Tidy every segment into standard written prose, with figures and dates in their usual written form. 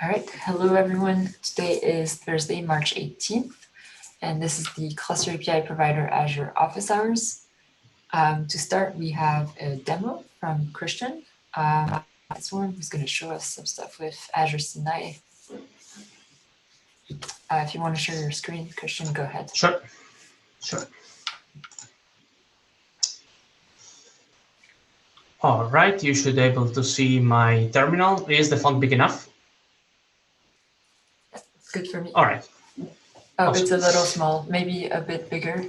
All right, hello everyone. Today is Thursday, March 18th, and this is the Cluster API Provider Azure office hours. To start, we have a demo from Christian. This one who's going to show us some stuff with Azure Sinai. If you want to share your screen, Christian, go ahead. Sure. All right, you should be able to see my terminal. Is the font big enough? It's good for me. All right. Oh, Awesome. It's a little small, maybe a bit bigger.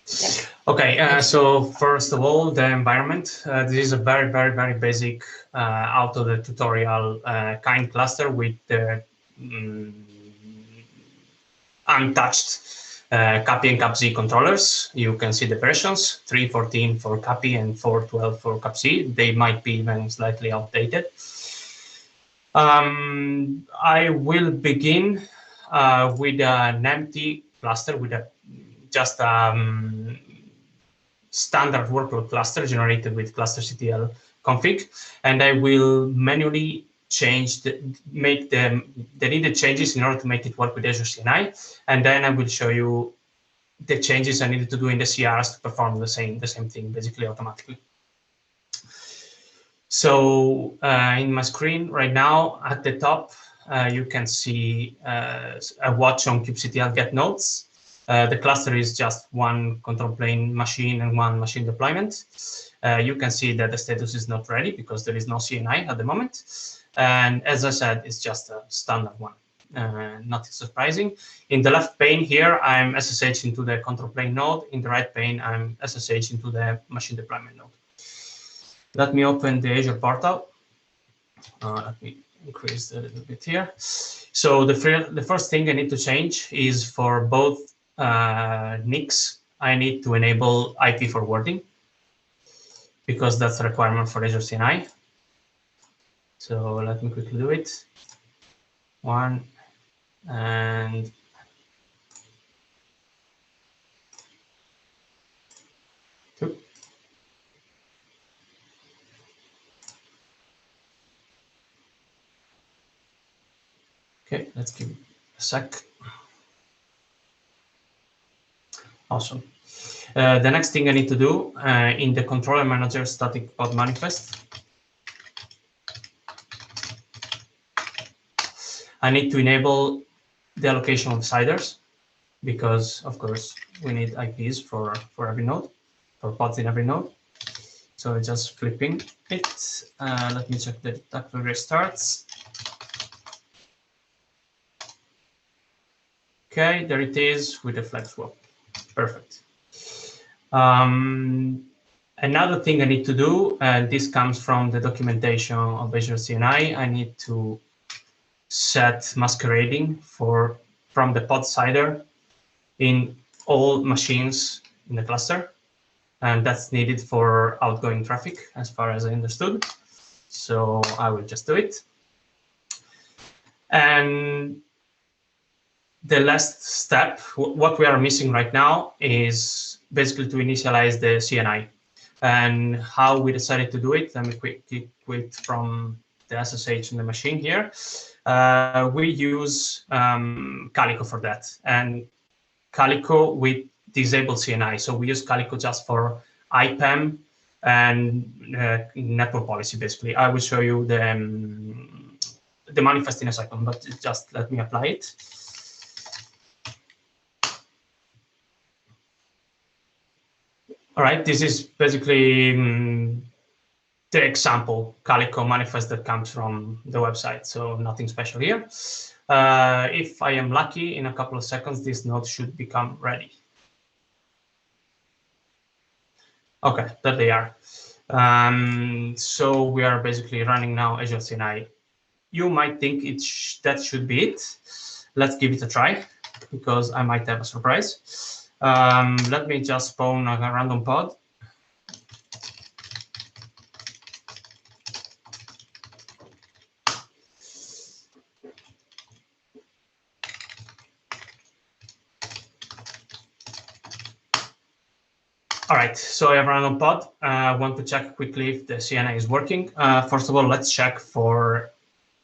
Yeah. Okay, so first of all, the environment. This is a very basic out of the tutorial kind cluster with the untouched CAPI and CAPZ controllers. You can see the versions, 3.14 for CAPI and 4.12 for CAPZ. They might be even slightly outdated. I will begin with an empty cluster with just standard workload cluster generated with clusterctl config, and I will manually make the needed changes in order to make it work with Azure CNI, and then I will show you the changes I needed to do in the CRs to perform the same thing basically automatically. So in my screen right now at the top, you can see a watch on kubectl get nodes. The cluster is just one control plane machine and one machine deployment. You can see that the status is not ready because there is no CNI at the moment. And as I said, it's just a standard one, nothing surprising. In the left pane here, I'm SSH into the control plane node. In the right pane, I'm SSH into the machine deployment node. Let me open the Azure portal. Let me increase a little bit here. So the first thing I need to change is for both NICs, I need to enable IP forwarding because that's a requirement for Azure CNI. So let me quickly do it. 1 and 2. Okay, let's give it a sec. Awesome. The next thing I need to do in the controller manager static pod manifest, I need to enable the allocation of CIDRs because, of course, we need IPs for every node, for pods in every node. So just flipping it. Let me check that it actually restarts. Okay, there it is with the flag swap. Perfect. Another thing I need to do, and this comes from the documentation of Azure CNI, I need to set masquerading from the pod CIDR in all machines in the cluster, and that's needed for outgoing traffic as far as I understood. So I will just do it. And the last step, what we are missing right now, is basically to initialize the CNI. And how we decided to do it, let me quickly quit from the SSH in the machine here. We use Calico for that, and Calico with disabled CNI. So we use Calico just for IPAM and network policy, basically. I will show you the manifest in a second, but just let me apply it. All right, this is basically the example Calico manifest that comes from the website, so nothing special here. If I am lucky, in a couple of seconds, this node should become ready. Okay, there they are. So we are basically running now Azure CNI. You might think that should be it. Let's give it a try, because I might have a surprise. Let me just spawn a random pod. All right, so I have a random pod. I want to check quickly if the CNI is working. First of all, let's check for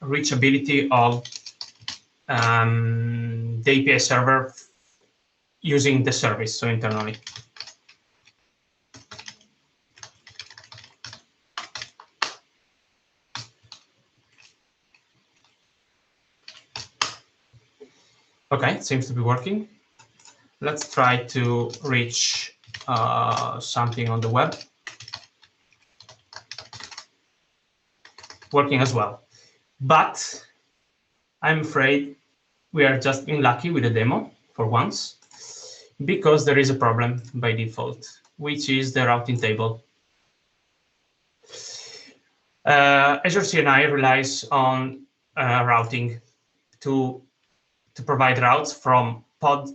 reachability of the API server using the service, so internally. Okay, it seems to be working. Let's try to reach something on the web. Working as well. But I'm afraid we are just unlucky with the demo for once, because there is a problem by default, which is the routing table. Azure CNI relies on routing to provide routes from pod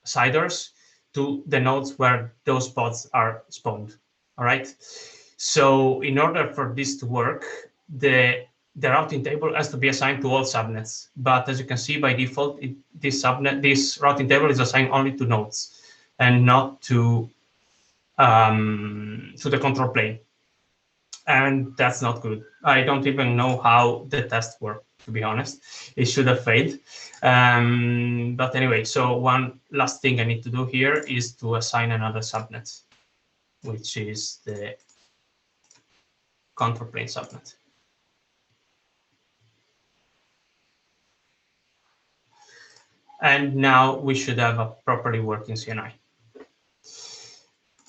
siders to the nodes where those pods are spawned. All right. So in order for this to work, the routing table has to be assigned to all subnets. But as you can see, by default, this routing table is assigned only to nodes and not to the control plane. And that's not good. I don't even know how the test worked, to be honest. It should have failed. But anyway, so one last thing I need to do here is to assign another subnet, which is the control plane subnet. And now we should have a properly working CNI.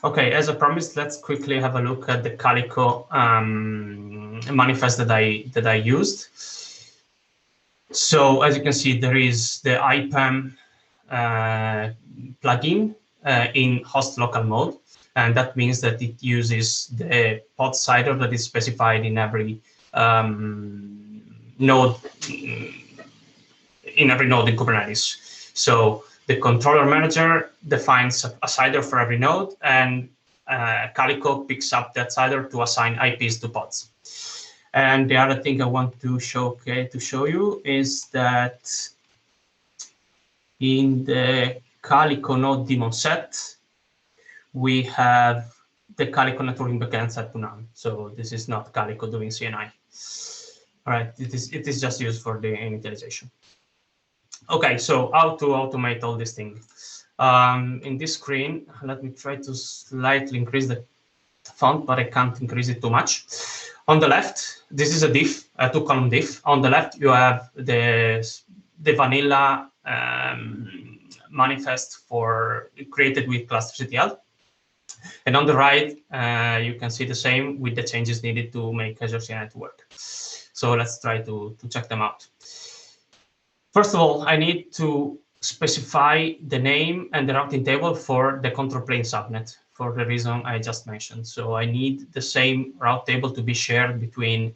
Okay, as I promised, let's quickly have a look at the Calico manifest that I used. So as you can see, there is the IPAM plugin in host local mode, and that means that it uses the pod sider that is specified in every node in Kubernetes. So the controller manager defines a cider for every node, and Calico picks up that cider to assign IPs to pods. And the other thing I want to show you is that in the Calico node daemon set, we have the Calico networking backend set to none. So this is not Calico doing CNI. All right, it is just used for the initialization. Okay, so how to automate all these things? In this screen, let me try to slightly increase the font, but I can't increase it too much. On the left, this is a diff, a two-column diff. On the left, you have the vanilla manifest created with cluster.ctl. And on the right, you can see the same with the changes needed to make Azure CNI to work. So let's try to check them out. First of all, I need to specify the name and the routing table for the control plane subnet for the reason I just mentioned. So I need the same route table to be shared between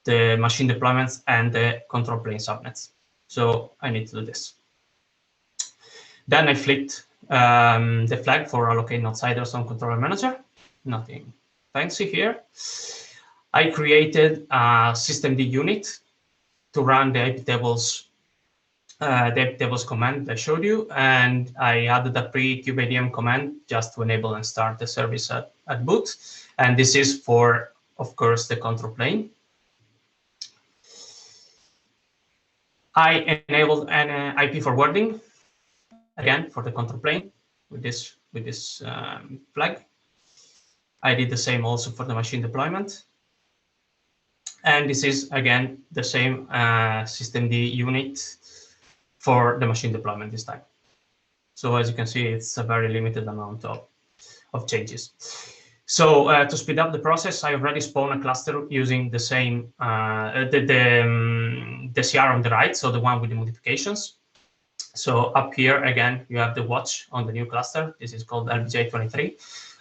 the machine deployments and the control plane subnets. So I need to do this. Then I flipped the flag for allocate node siders on controller manager. Nothing fancy here. I created a systemd unit to run the IP tables command I showed you, and I added a pre-kubeadm command just to enable and start the service at boot. And this is for, of course, the control plane. I enabled an IP forwarding again for the control plane with this flag. I did the same also for the machine deployment. And this is again the same systemd unit for the machine deployment this time. So as you can see, it's a very limited amount of changes. So to speed up the process, I already spawned a cluster using the same the CR on the right, so the one with the modifications. So up here again, you have the watch on the new cluster. This is called LBJ23,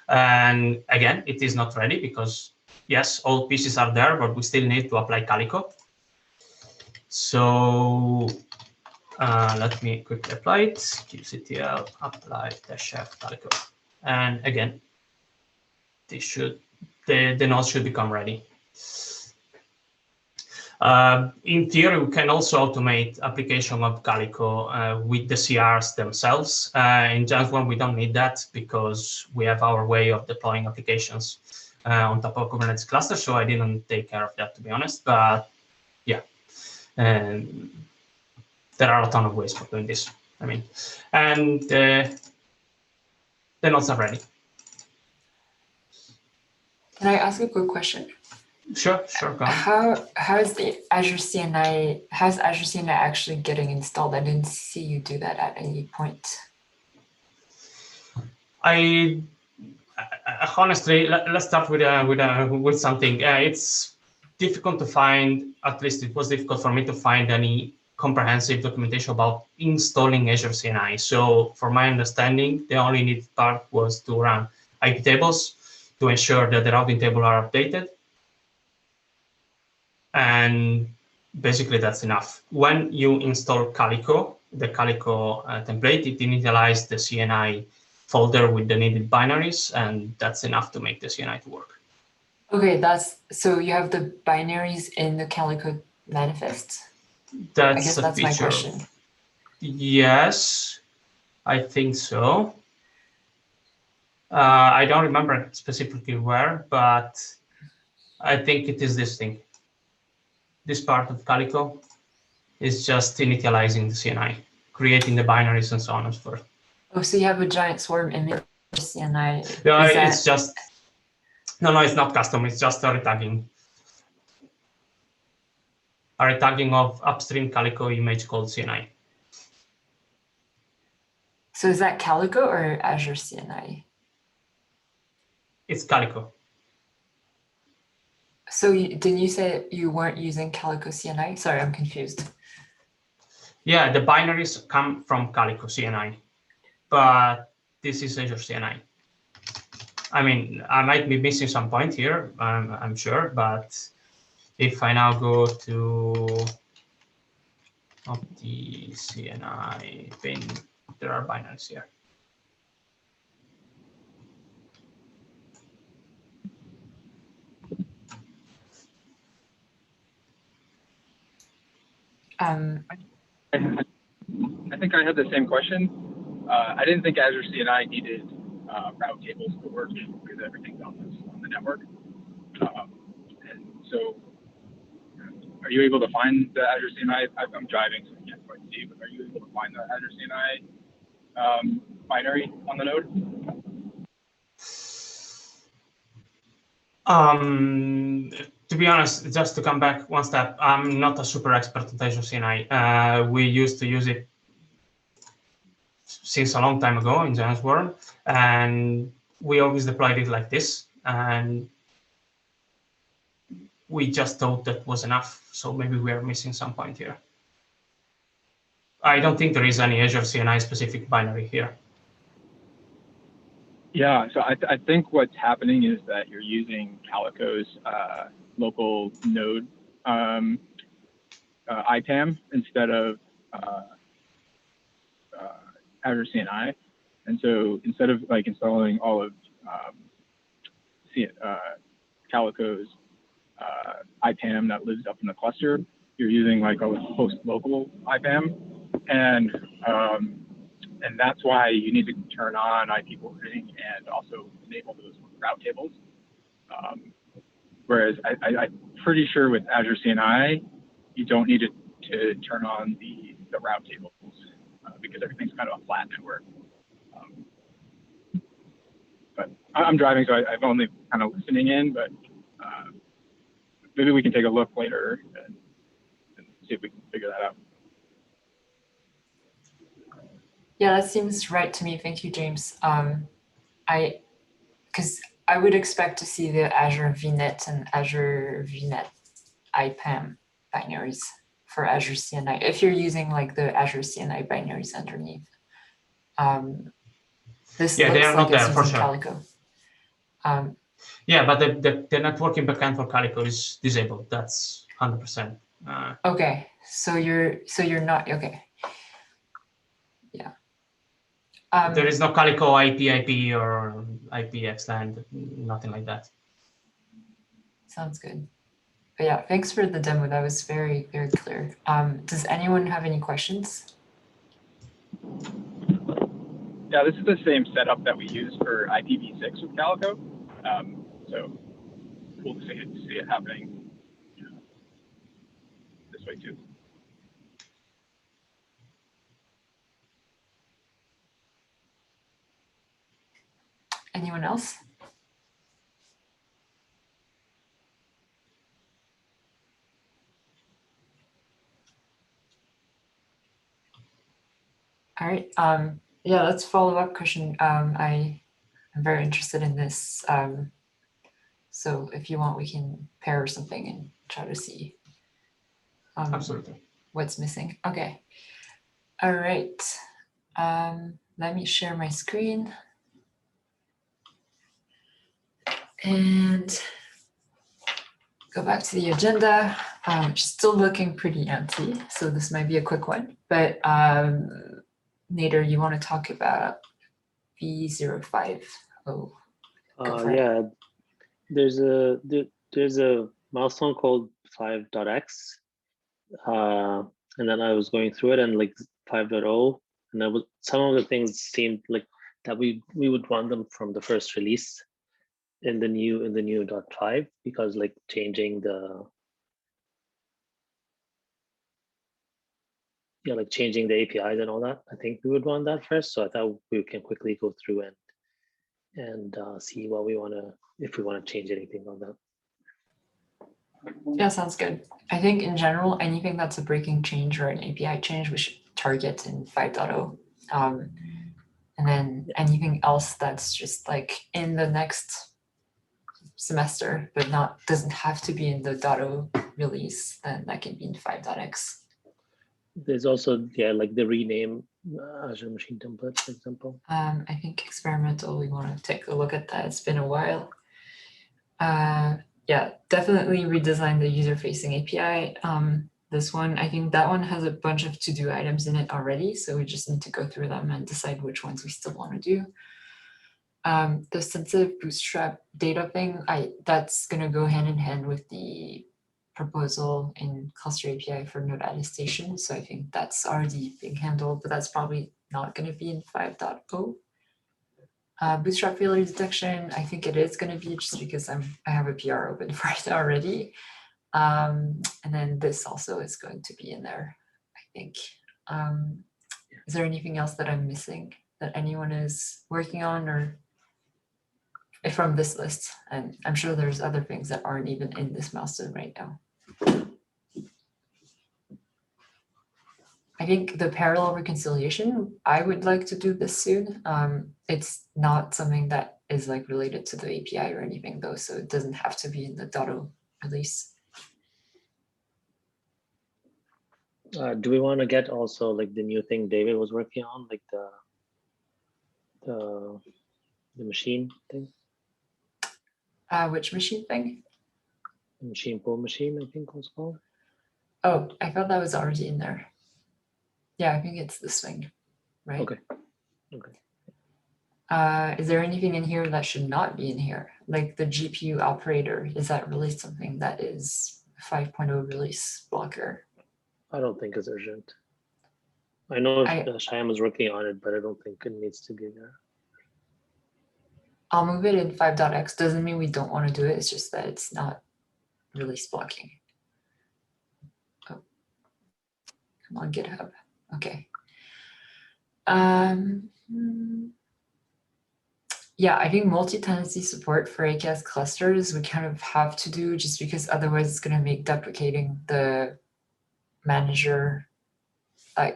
and again, it is not ready because yes, all pieces are there, but we still need to apply Calico. So let me quickly apply it. kubectl apply -f Calico, and again, the nodes should become ready. In theory, we can also automate application of Calico with the CRs themselves. In Janssen, we don't need that because we have our way of deploying applications on top of Kubernetes cluster. So I didn't take care of that, to be honest. But yeah, And there are a ton of ways for doing this. I mean, and the nodes are ready. Can I ask a quick question? Sure, go on. How's Azure CNI actually getting installed? I didn't see you do that at any point. Honestly, let's start with something. It's difficult to find, at least it was difficult for me to find any comprehensive documentation about installing Azure CNI. So from my understanding, the only needed part was to run IP tables to ensure that the routing table are updated. And basically that's enough. When you install Calico, the Calico template, it initializes the CNI folder with the needed binaries, and that's enough to make the CNI to work. Okay, so you have the binaries in the Calico manifest. That's I guess that's my question. Yes, I think so. I don't remember specifically where, but I think it is this thing. This part of Calico is just initializing the CNI, creating the binaries and so on and so forth. Oh, so you have a giant swarm image CNI. No, it's just no, it's not custom. It's just a retagging. A retagging of upstream Calico image called CNI. So is that Calico or Azure CNI? It's Calico. So didn't you say you weren't using Calico CNI? Sorry, I'm confused. Yeah, the binaries come from Calico CNI, but this is Azure CNI. I mean, I might be missing some point here, I'm sure, but if I now go to the CNI bin, there are binaries here. I think I had the same question. I didn't think Azure CNI needed route tables to work because everything's on the network. And so, are you able to find the Azure CNI? I'm driving, so I can't quite see, but are you able to find the Azure CNI binary on the node? To be honest, just to come back one step, I'm not a super expert on Azure CNI. We used to use it since a long time ago in Giant's World, and we always deployed it like this, and we just thought that was enough. So maybe we are missing some point here. I don't think there is any Azure CNI specific binary here. Yeah, so I think what's happening is that you're using Calico's local node IPAM instead of Azure CNI. And so instead of like installing all of Calico's IPAM that lives up in the cluster, you're using like a host local IPAM. And that's why you need to turn on IP forwarding and also enable those route tables. Whereas I'm pretty sure with Azure CNI, you don't need to turn on the route tables because everything's kind of a flat network. But I'm driving, so I'm only kind of listening in, but maybe we can take a look later and see if we can figure that out. Yeah, that seems right to me. Thank you, James. Because I would expect to see the Azure VNet and Azure VNet IPAM binaries for Azure CNI if you're using like the Azure CNI binaries underneath. This Yeah, they are not looks like there it's for using sure. Calico. Yeah, but the networking backend for Calico is disabled. That's 100%. Okay, so you're not okay. Yeah. There is no Calico IP or IPXLAN, nothing like that. Sounds good. But yeah, thanks for the demo. That was very, very clear. Does anyone have any questions? Yeah, this is the same setup that we use for IPv6 with Calico. So cool to see it happening this way too. Anyone else? All right. Yeah, let's follow up question. I am very interested in this. So if you want, we can pair something and try to see Absolutely. what's missing. Okay. All right. Let me share my screen. And go back to the agenda, which is still looking pretty empty. So this might be a quick one, but Nader, you want to talk about V050? Go for it. Yeah, there's a milestone called 5.x, and then I was going through it, and like 5.0, and there was some of the things seemed like that we would want them from the first release in the new .5, because like changing the APIs and all that. I think we would want that first. So I thought we can quickly go through and see what we want to, if we want to change anything on that. Yeah, sounds good. I think in general, anything that's a breaking change or an API change, we should target in 5.0. And then anything else that's just like in the next semester, but doesn't have to be in the .0 release, then that can be in 5.x. There's also, yeah, like the rename Azure Machine Template, for example. I think experimental, we want to take a look at that. It's been a while. Yeah, definitely redesign the user-facing API. This one, I think that one has a bunch of to-do items in it already, so we just need to go through them and decide which ones we still want to do. The sensitive bootstrap data thing, that's going to go hand in hand with the proposal in Cluster API for node attestation. So I think that's already being handled, but that's probably not going to be in 5.0. Bootstrap failure detection, I think it is going to be, just because I have a PR open for it already. And then this also is going to be in there, I think. Is there anything else that I'm missing that anyone is working on, or from this list? And I'm sure there's other things that aren't even in this milestone right now. I think the parallel reconciliation, I would like to do this soon. It's not something that is like related to the API or anything though, so it doesn't have to be in the .0 release. Do we want to get also like the new thing David was working on, like the machine thing? Which machine thing? The machine pool machine, I think it was called. Oh, I thought that was already in there. Yeah, I think it's this thing, right? Okay. Is there anything in here that should not be in here? Like the GPU operator, is that really something that is 5.0 release blocker? I don't think it's urgent. I know Shyam was working on it, but I don't think it needs to be there. I'll move it in 5.x. Doesn't mean we don't want to do it. It's just that it's not release blocking. Oh, come on, GitHub. Okay. Yeah, I think multi-tenancy support for AKS clusters we kind of have to do, just because otherwise it's going to make deprecating the manager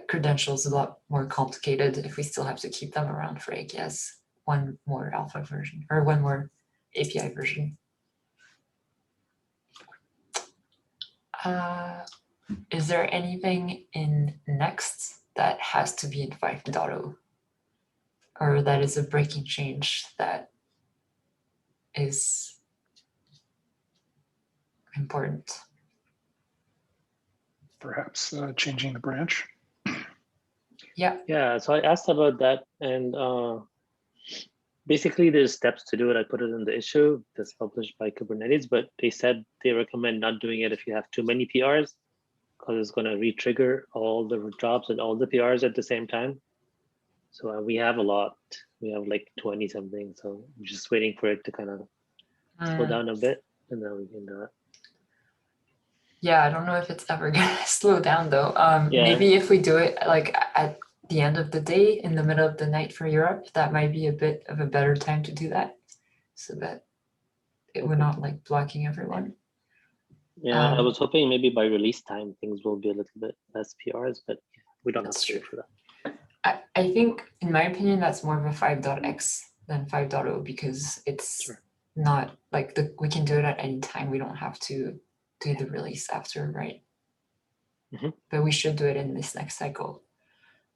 credentials a lot more complicated if we still have to keep them around for AKS one more alpha version or one more API version. Is there anything in next that has to be in 5.0 or that is a breaking change that is important? Perhaps changing the branch. Yeah, so I asked about that, and basically there's steps to do it. I put it in the issue that's published by Kubernetes, but they said they recommend not doing it if you have too many PRs, because it's going to re-trigger all the jobs and all the PRs at the same time. So we have a lot. We have like 20 something. So I'm just waiting for it to kind of slow down a bit, and then we can do it. Yeah, I don't know if it's ever gonna slow down though. Yeah. Maybe if we do it like at the end of the day, in the middle of the night for Europe, that might be a bit of a better time to do that, so that we're not like blocking everyone. Yeah, I was hoping maybe by release time things will be a little bit less PRs, but we don't have That's to wait true. for that. I think, in my opinion, that's more of a 5.x than 5.0 because it's Sure. not like we can do it at any time. We don't have to do the release after, right? Mhm. But we should do it in this next cycle.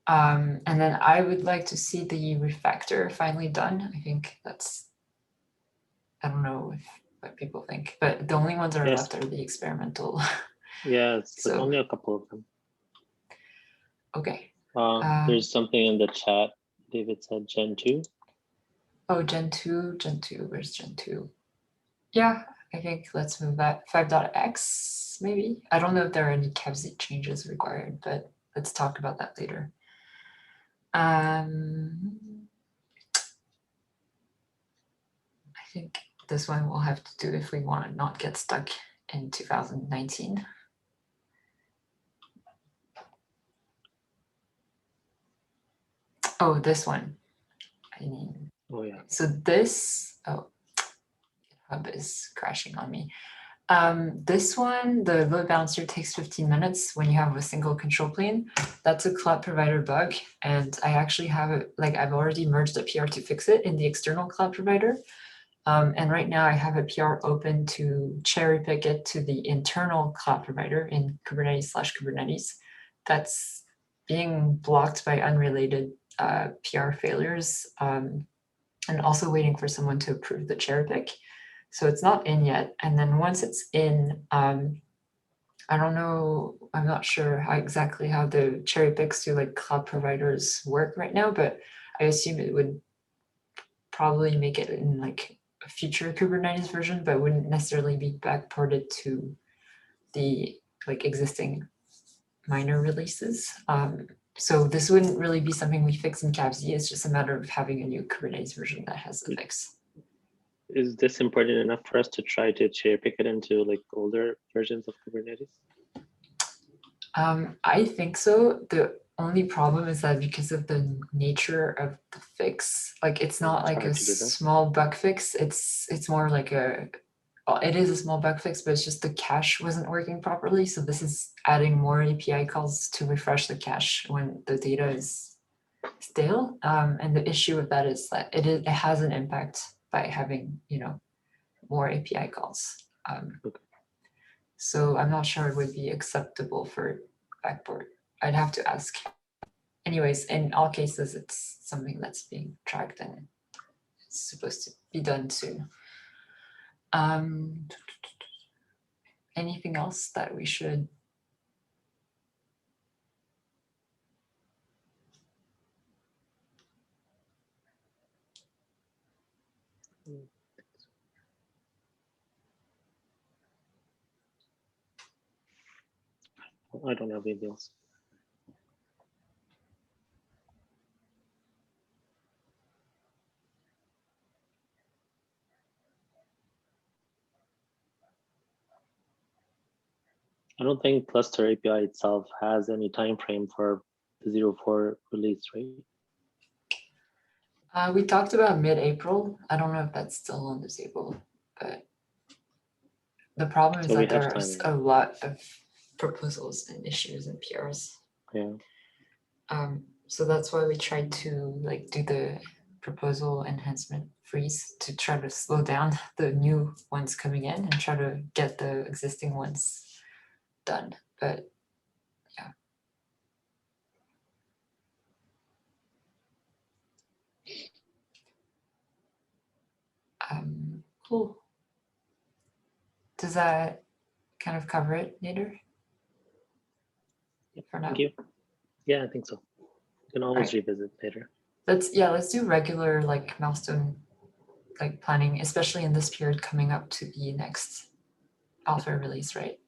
And then I would like to see the refactor finally done. I think that's, I don't know what people think, but the only ones that are Yes. left are the experimental. Yeah, it's like So- only a couple of them. Okay. There's something in the chat. David said Gen 2. Oh, Gen 2, where's Gen 2? Yeah, I think let's move that 5.x maybe. I don't know if there are any KEVZ changes required, but let's talk about that later. I think this one we'll have to do if we want to not get stuck in 2019. Oh, this one. I mean, Oh yeah. so this, oh, GitHub is crashing on me. This one, the load balancer takes 15 minutes when you have a single control plane. That's a cloud provider bug. And I actually have it, like I've already merged a PR to fix it in the external cloud provider. And right now I have a PR open to cherry pick it to the internal cloud provider in Kubernetes/Kubernetes. That's being blocked by unrelated PR failures, and also waiting for someone to approve the cherry pick. So it's not in yet. And then once it's in, I don't know, I'm not sure exactly how the cherry picks to like cloud providers work right now, but I assume it would probably make it in like a future Kubernetes version, but wouldn't necessarily be backported to the like existing minor releases. So this wouldn't really be something we fix in KABZ. It's just a matter of having a new Kubernetes version that has the fix. Is this important enough for us to try to cherry pick it into like older versions of Kubernetes? I think so. The only problem is that because of the nature of the fix, like it's not like a small bug fix. It's more like it is a small bug fix, but it's just the cache wasn't working properly. So this is adding more API calls to refresh the cache when the data is stale. And the issue with that is that it has an impact by having, more API calls. Okay. So I'm not sure it would be acceptable for backport. I'd have to ask. Anyways, in all cases, it's something that's being tracked and it's supposed to be done soon. Anything else that we should? I don't have anything else. I don't think Cluster API itself has any time frame for the 0.4 release, right? We talked about mid-April. I don't know if that's still on the table, but the problem is So we that have there's time. a lot of proposals and issues and PRs. Yeah. So that's why we tried to like do the proposal enhancement freeze to try to slow down the new ones coming in and try to get the existing ones done. But yeah. Cool. Does that kind of cover it, Nader? Yep, For now. thank you. Yeah, I think so. You can always revisit later. Let's do regular like milestone like planning, especially in this period coming up to the next alpha release, right?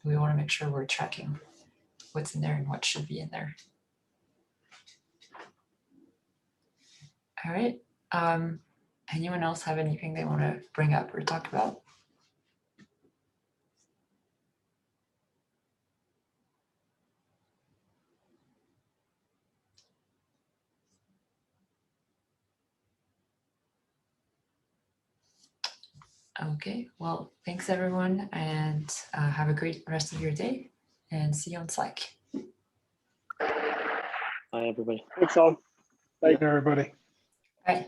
We want to make sure we're tracking what's in there and what should be in there. All right. Anyone else have anything they want to bring up or talk about? Okay, well, thanks everyone, and have a great rest of your day, and see you on Slack. Bye, everybody. Thanks all. Bye. Everybody. Bye.